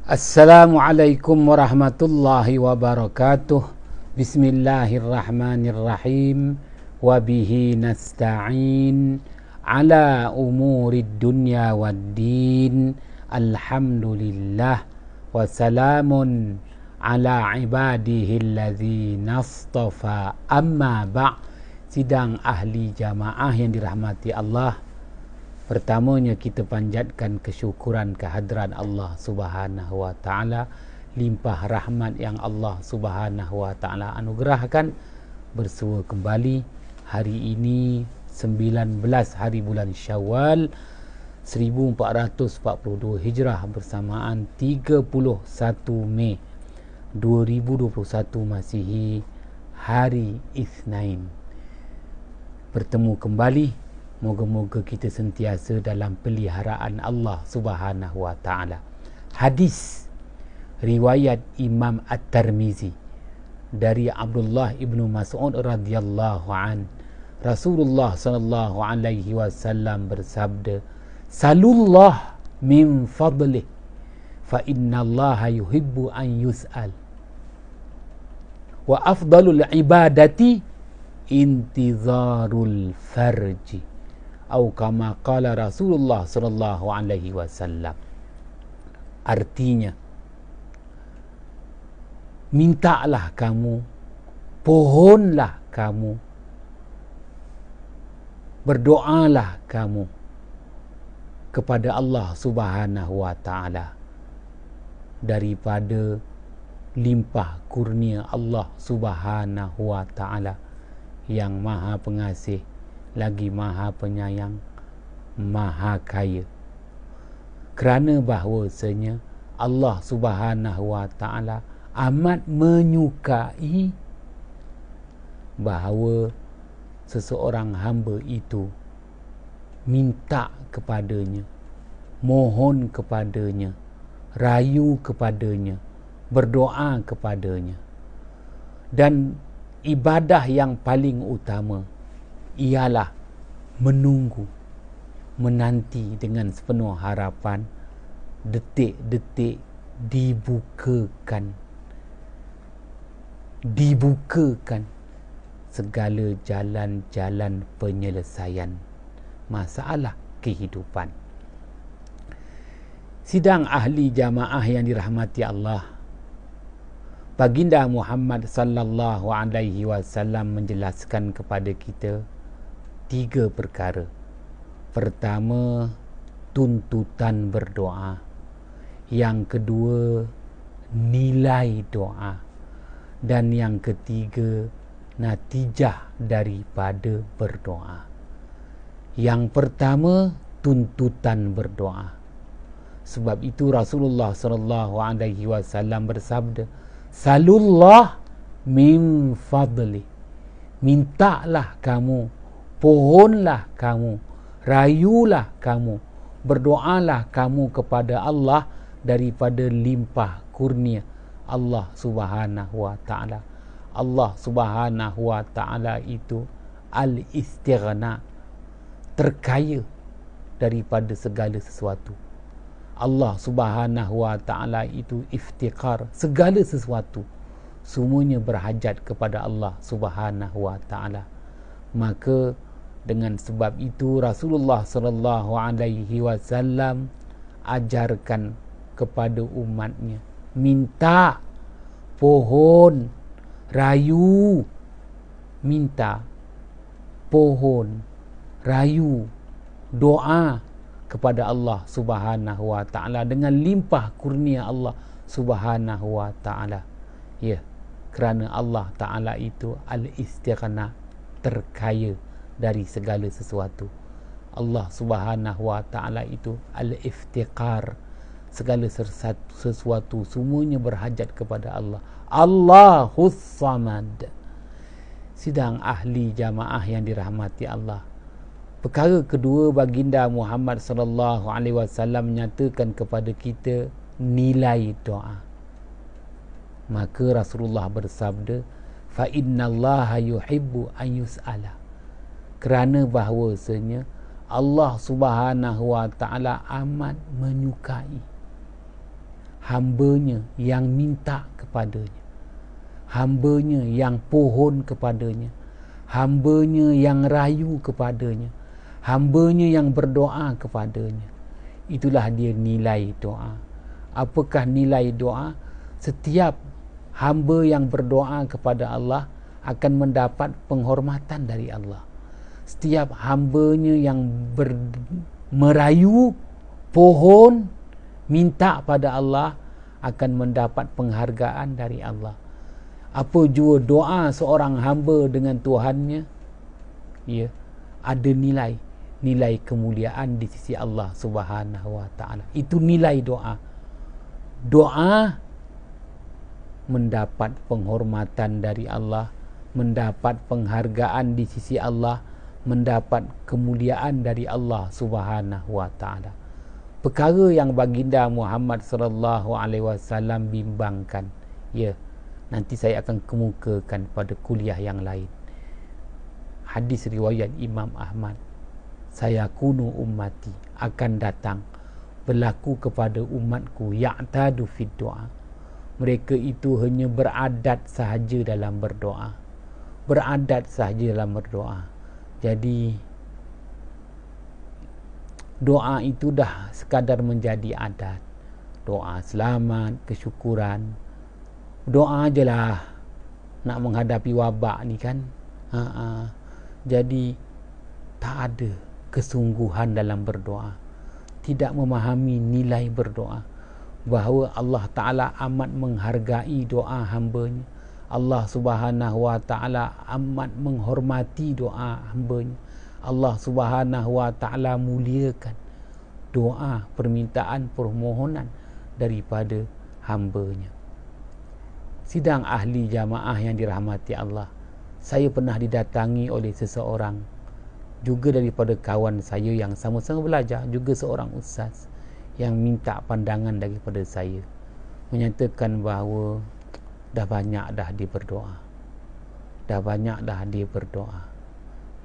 Assalamualaikum warahmatullahi wabarakatuh. Bismillahirrahmanirrahim. Wabihi nasta'in ala umurid dunya waddin. Alhamdulillah. Wassalamun ala ibadihilladzina astafa. Amma ba'. Sidang ahli jamaah yang dirahmati Allah, pertamanya kita panjatkan kesyukuran kehadrat Allah Subhanahu wa taala, limpah rahmat yang Allah Subhanahu wa taala anugerahkan. Bersua kembali hari ini 19 hari bulan Syawal 1442 Hijrah bersamaan 31 Mei 2021 Masihi, hari Isnin. Bertemu kembali, moga-moga kita sentiasa dalam peliharaan Allah Subhanahu wa taala. Hadis riwayat Imam At-Tirmizi dari Abdullah ibnu Mas'ud radhiyallahu an. Rasulullah sallallahu alaihi wasallam bersabda, "Salullah min fadlih, fa innallaha yuhibbu an yus'al. Wa afdalul ibadati intizarul farji." Atau kama qala Rasulullah sallallahu alaihi wasallam. Artinya, mintalah kamu, pohonlah kamu, berdoalah kamu kepada Allah Subhanahu wa taala daripada limpah kurnia Allah Subhanahu wa taala yang Maha Pengasih lagi Maha Penyayang, Maha Kaya. Kerana bahawasanya Allah Subhanahu wa taala amat menyukai bahawa seseorang hamba itu minta kepadanya, mohon kepadanya, rayu kepadanya, berdoa kepadanya. Dan ibadah yang paling utama ialah menunggu, menanti dengan sepenuh harapan detik-detik dibukakan segala jalan-jalan penyelesaian masalah kehidupan. Sidang ahli jamaah yang dirahmati Allah, Baginda Muhammad sallallahu alaihi wasallam menjelaskan kepada kita 3 perkara. Pertama, tuntutan berdoa. Yang kedua, nilai doa. Dan yang ketiga, natijah daripada berdoa. Yang pertama, tuntutan berdoa. Sebab itu Rasulullah sallallahu alaihi wasallam bersabda, "Salullah min fadli." Mintalah kamu, pohonlah kamu, rayulah kamu, berdoalah kamu kepada Allah daripada limpah kurnia Allah Subhanahu wa taala. Allah Subhanahu wa taala itu al-istighna, terkaya daripada segala sesuatu. Allah Subhanahu wa taala itu iftiqar, segala sesuatu semuanya berhajat kepada Allah Subhanahu wa taala. Maka dengan sebab itu Rasulullah sallallahu alaihi wasallam ajarkan kepada umatnya, minta, pohon, rayu. Minta, pohon, rayu, doa kepada Allah Subhanahu wa taala dengan limpah kurnia Allah Subhanahu wa taala. Ya, kerana Allah taala itu al-istighna, terkaya dari segala sesuatu. Allah Subhanahu wa taala itu al-iftiqar, segala sesuatu semuanya berhajat kepada Allah. Allahus Samad. Sidang ahli jamaah yang dirahmati Allah, perkara kedua, Baginda Muhammad sallallahu alaihi wasallam menyatakan kepada kita nilai doa. Maka Rasulullah bersabda, "Fa innallaha yuhibbu an yus'ala." Kerana bahawasanya Allah Subhanahu wa taala amat menyukai hambanya yang minta kepadanya, hambanya yang pohon kepadanya, hambanya yang rayu kepadanya, hambanya yang berdoa kepadanya. Itulah dia nilai doa. Apakah nilai doa? Setiap hamba yang berdoa kepada Allah akan mendapat penghormatan dari Allah. Setiap hambanya yang merayu pohon minta pada Allah akan mendapat penghargaan dari Allah. Apa jua doa seorang hamba dengan Tuhannya, ya, ada nilai kemuliaan di sisi Allah Subhanahu wa taala. Itu nilai doa. Doa mendapat penghormatan dari Allah, mendapat penghargaan di sisi Allah, mendapat kemuliaan dari Allah Subhanahu wa taala. Perkara yang baginda Muhammad sallallahu alaihi wasallam bimbangkan, ya, nanti saya akan kemukakan pada kuliah yang lain. Hadis riwayat Imam Ahmad, saya kunu ummati, akan datang berlaku kepada umatku ya'tadu fid doa, mereka itu hanya beradat sahaja dalam berdoa, beradat sahaja dalam berdoa. Jadi doa itu dah sekadar menjadi adat. Doa selamat, kesyukuran, doa je lah nak menghadapi wabak ni kan. Jadi tak ada kesungguhan dalam berdoa, tidak memahami nilai berdoa, bahawa Allah Ta'ala amat menghargai doa hambanya. Allah Subhanahu wa ta'ala amat menghormati doa hambanya. Allah Subhanahu wa ta'ala muliakan doa, permintaan, permohonan daripada hambanya. Sidang ahli jamaah yang dirahmati Allah, saya pernah didatangi oleh seseorang, juga daripada kawan saya yang sama-sama belajar, juga seorang ustaz, yang minta pandangan daripada saya, menyatakan bahawa dah banyak dah dia berdoa, dah banyak dah dia berdoa.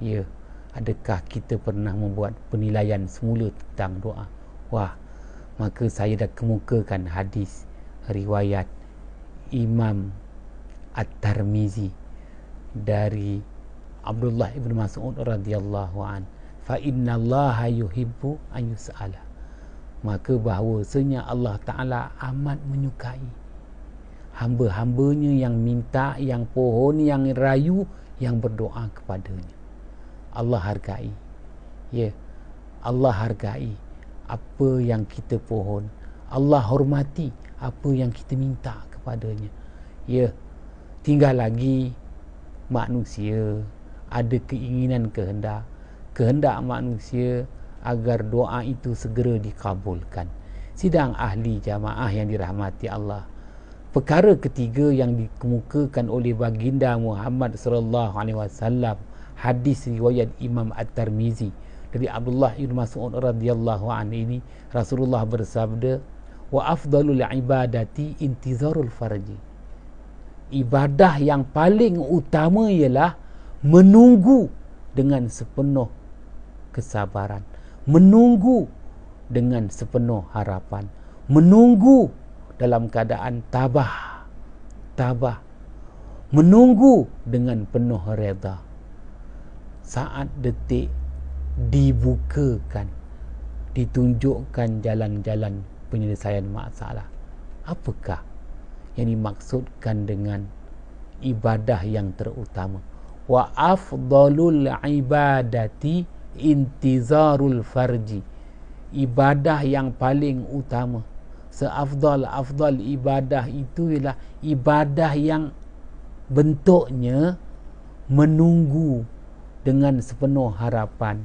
Ya, adakah kita pernah membuat penilaian semula tentang doa? Wah, maka saya dah kemukakan hadis riwayat Imam At-Tirmizi dari Abdullah ibn Mas'ud radhiyallahu an, fa innallaha yuhibbu an yus'ala, maka bahawasanya Allah Ta'ala amat menyukai hamba-hambanya yang minta, yang pohon, yang rayu, yang berdoa kepadanya. Allah hargai, ya, Allah hargai apa yang kita pohon, Allah hormati apa yang kita minta kepadanya. Ya, tinggal lagi manusia ada keinginan, kehendak manusia agar doa itu segera dikabulkan. Sidang ahli jamaah yang dirahmati Allah, perkara ketiga yang dikemukakan oleh baginda Muhammad sallallahu alaihi wasallam, hadis riwayat Imam At-Tirmizi dari Abdullah bin Mas'ud radhiyallahu anhu ini, Rasulullah bersabda, wa afdalul ibadati intizarul farji, ibadah yang paling utama ialah menunggu dengan sepenuh kesabaran, menunggu dengan sepenuh harapan, menunggu dalam keadaan tabah, menunggu dengan penuh reda. Saat detik dibukakan, ditunjukkan jalan-jalan penyelesaian masalah. Apakah yang dimaksudkan dengan ibadah yang terutama? Wa afdalul ibadati intizarul farji, ibadah yang paling utama, seafdal ibadah itu ialah ibadah yang bentuknya menunggu dengan sepenuh harapan,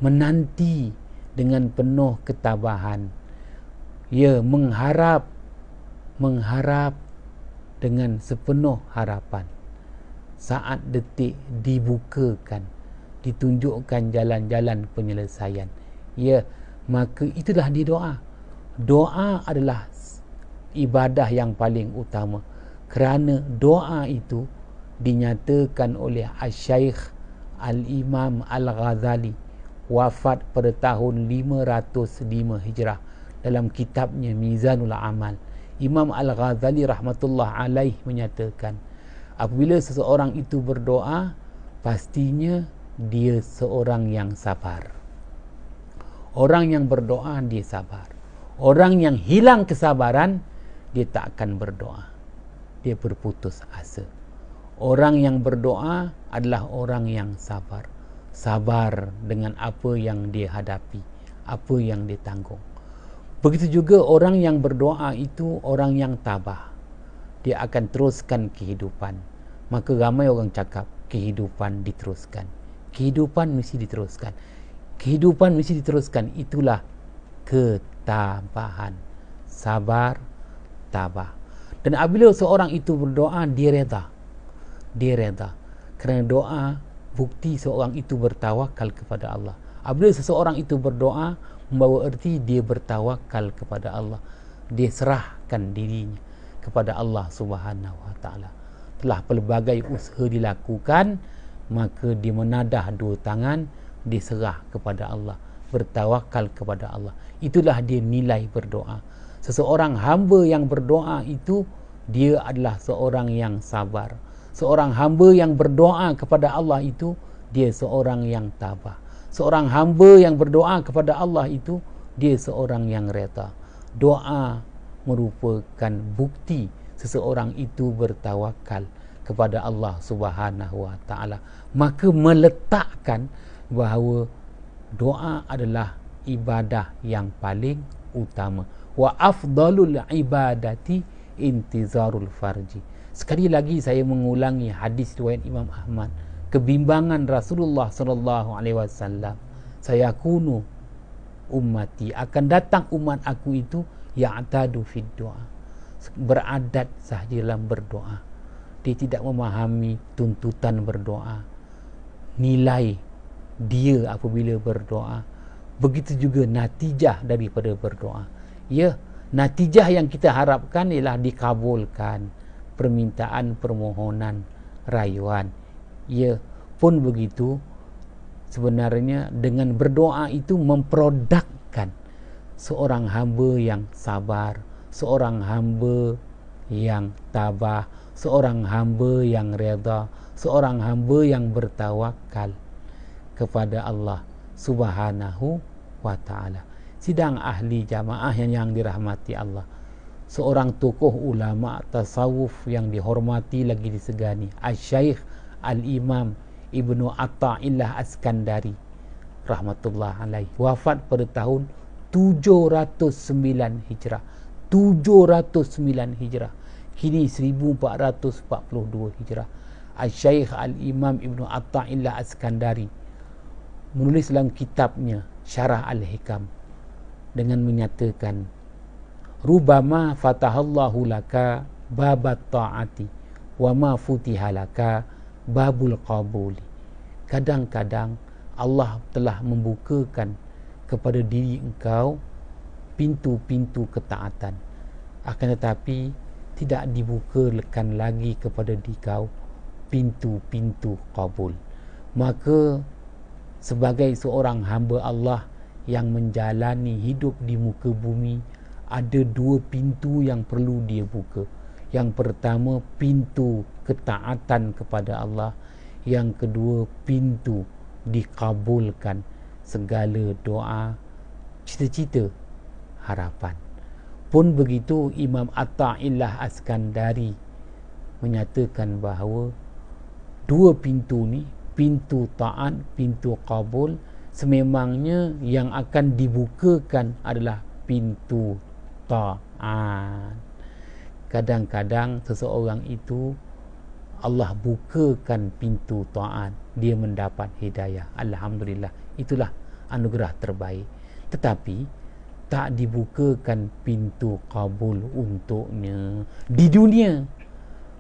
menanti dengan penuh ketabahan, ya, mengharap dengan sepenuh harapan. Saat detik dibukakan, ditunjukkan jalan-jalan penyelesaian, ya, maka itulah dia doa. Doa adalah ibadah yang paling utama, kerana doa itu dinyatakan oleh Asy-Syaikh Al-Imam Al-Ghazali, wafat pada tahun 505 Hijrah, dalam kitabnya Mizanul Amal. Imam Al-Ghazali rahmatullah alaih menyatakan, apabila seseorang itu berdoa, pastinya dia seorang yang sabar. Orang yang berdoa dia sabar. Orang yang hilang kesabaran, dia tak akan berdoa. Dia berputus asa. Orang yang berdoa adalah orang yang sabar. Sabar dengan apa yang dia hadapi, apa yang dia tanggung. Begitu juga orang yang berdoa itu orang yang tabah. Dia akan teruskan kehidupan. Maka ramai orang cakap kehidupan diteruskan. Kehidupan mesti diteruskan. Kehidupan mesti diteruskan. Itulah ketabahan. Sabar, tabah. Dan apabila seorang itu berdoa, dia reda. Dia reda. Kerana doa bukti seorang itu bertawakal kepada Allah. Apabila seseorang itu berdoa, membawa erti dia bertawakal kepada Allah. Dia serahkan dirinya kepada Allah Subhanahu wa taala. Telah pelbagai usaha dilakukan, maka dia menadah dua tangan, dia serah kepada Allah, bertawakal kepada Allah. Itulah dia nilai berdoa. Seseorang hamba yang berdoa itu, dia adalah seorang yang sabar. Seorang hamba yang berdoa kepada Allah itu, dia seorang yang tabah. Seorang hamba yang berdoa kepada Allah itu, dia seorang yang reda. Doa merupakan bukti seseorang itu bertawakal kepada Allah Subhanahu wa taala. Maka meletakkan bahawa doa adalah ibadah yang paling utama. Wa afdalul ibadati intizarul farji. Sekali lagi saya mengulangi hadis riwayat Imam Ahmad, kebimbangan Rasulullah sallallahu alaihi wasallam, saya kunu ummati, akan datang umat aku itu ya'tadu fid doa, beradat sahaja dalam berdoa. Dia tidak memahami tuntutan berdoa, nilai dia apabila berdoa. Begitu juga natijah daripada berdoa. Ya, natijah yang kita harapkan ialah dikabulkan permintaan, permohonan, rayuan. Ya, pun begitu, sebenarnya dengan berdoa itu memprodukkan seorang hamba yang sabar, seorang hamba yang tabah, seorang hamba yang reda, seorang hamba yang bertawakal kepada Allah Subhanahu wa taala. Sidang ahli jamaah yang dirahmati Allah, seorang tokoh ulama tasawuf yang dihormati lagi disegani, Asy-Syaikh Al-Imam Ibnu Atha'illah Askandari rahmatullah alaih, wafat pada tahun 709 Hijrah. 709 Hijrah. Kini 1442 Hijrah. Asy-Syaikh Al-Imam Ibnu Atha'illah Askandari menulis dalam kitabnya Syarah Al-Hikam dengan menyatakan, rubama fatahallahu laka babat ta'ati wa ma futihalaka babul qabuli. Kadang-kadang Allah telah membukakan kepada diri engkau pintu-pintu ketaatan, akan tetapi tidak dibukakan lagi kepada diri kau pintu-pintu qabul. Maka sebagai seorang hamba Allah yang menjalani hidup di muka bumi, ada dua pintu yang perlu dia buka. Yang pertama, pintu ketaatan kepada Allah. Yang kedua, pintu dikabulkan segala doa, cita-cita, harapan. Pun begitu, Imam Atha'illah Askandari menyatakan bahawa dua pintu ni, pintu taat, pintu kabul, sememangnya yang akan dibukakan adalah pintu taat. Kadang-kadang seseorang itu Allah bukakan pintu taat, dia mendapat hidayah. Alhamdulillah, itulah anugerah terbaik. Tetapi tak dibukakan pintu kabul untuknya di dunia.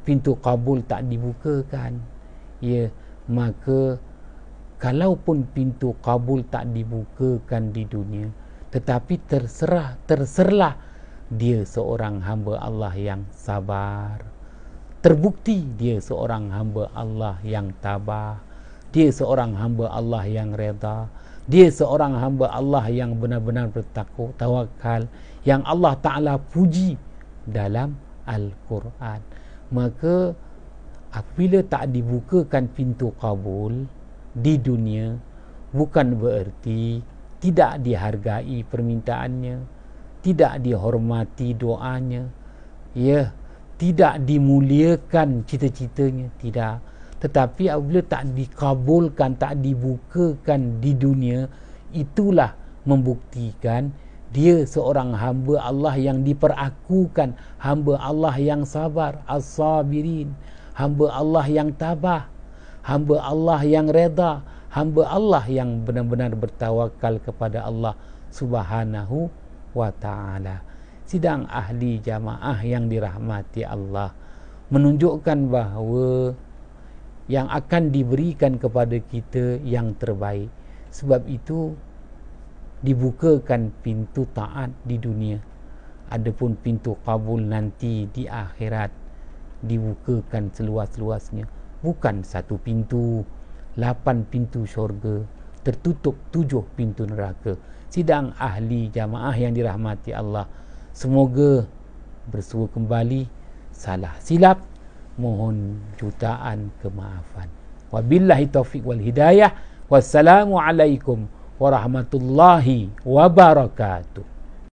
Pintu kabul tak dibukakan. Ya, maka kalaupun pintu kabul tak dibukakan di dunia, tetapi terserlah dia seorang hamba Allah yang sabar, terbukti dia seorang hamba Allah yang tabah, dia seorang hamba Allah yang reda, dia seorang hamba Allah yang benar-benar bertawakal, yang Allah Ta'ala puji dalam Al-Quran. Maka apabila tak dibukakan pintu kabul di dunia, bukan bererti tidak dihargai permintaannya, tidak dihormati doanya, ya, tidak dimuliakan cita-citanya, tidak. Tetapi apabila tak dikabulkan, tak dibukakan di dunia, itulah membuktikan dia seorang hamba Allah yang diperakukan, hamba Allah yang sabar, as-sabirin, hamba Allah yang tabah, hamba Allah yang reda, hamba Allah yang benar-benar bertawakal kepada Allah Subhanahu wa ta'ala. Sidang ahli jamaah yang dirahmati Allah menunjukkan bahawa yang akan diberikan kepada kita yang terbaik. Sebab itu dibukakan pintu taat di dunia, adapun pintu kabul nanti di akhirat dibukakan seluas-luasnya. Bukan satu pintu, 8 pintu syurga, tertutup 7 pintu neraka. Sidang ahli jamaah yang dirahmati Allah, semoga bersua kembali. Salah silap, mohon jutaan kemaafan. Wabillahi taufiq wal hidayah. Wassalamualaikum warahmatullahi wabarakatuh.